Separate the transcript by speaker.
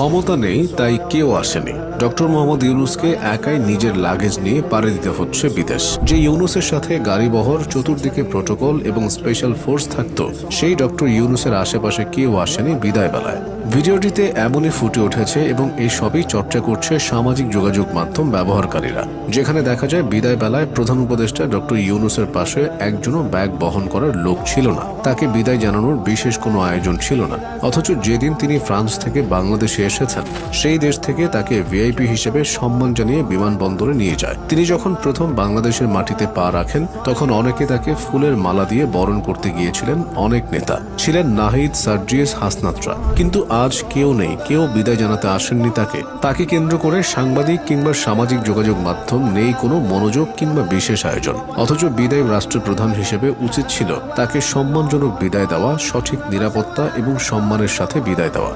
Speaker 1: ক্ষমতা নেই তাই কেউ আসেনি। ডক্টর মোহাম্মদ ইউনূসকে একাই নিজের লাগেজ নিয়ে পাড়ি দিতে হচ্ছে বিদেশ। যে ইউনূসের সাথে গাড়িবহর, চতুর্দিকে প্রোটোকল এবং স্পেশাল ফোর্স থাকতো, সেই ডক্টর ইউনূসের আশেপাশে কেউ আসেনি বিদায় বেলায়। ভিডিওটিতে এমনই ফুটে উঠেছে এবং এই সবই চর্চা করছে সামাজিক যোগাযোগ মাধ্যম ব্যবহারকারীরা, যেখানে দেখা যায় বিদায় বেলায় প্রধান উপদেষ্টা ডক্টর ইউনূসের পাশে একজনও ব্যাগ বহন করার লোক ছিল না। তাকে বিদায় জানানোর বিশেষ কোনো আয়োজন ছিল না। অথচ যেদিন তিনি ফ্রান্স থেকে বাংলাদেশে এসেছেন, সেই দেশ থেকে তাকে ভিআইপি হিসেবে সম্মান জানিয়ে বিমানবন্দরে নিয়ে যায়। তিনি যখন প্রথম বাংলাদেশের মাটিতে পা রাখেন, তখন অনেকে তাকে ফুলের মালা দিয়ে বরণ করতে গিয়েছিলেন। অনেক নেতা ছিলেন, নাহিদ, সার্জিয়াস, হাসনাতরা। কিন্তু আজ কেউ নেই, কেউ বিদায় জানাতে আসেননি তাকে কেন্দ্র করে সাংবাদিক কিংবা সামাজিক যোগাযোগ মাধ্যম নেই কোনো মনোযোগ কিংবা বিশেষ আয়োজন। অথচ বিদায় রাষ্ট্রপ্রধান হিসেবে উচিত ছিল তাকে সম্মানজনক বিদায় দেওয়া, সঠিক নিরাপত্তা এবং সম্মানের সাথে বিদায় দেওয়া।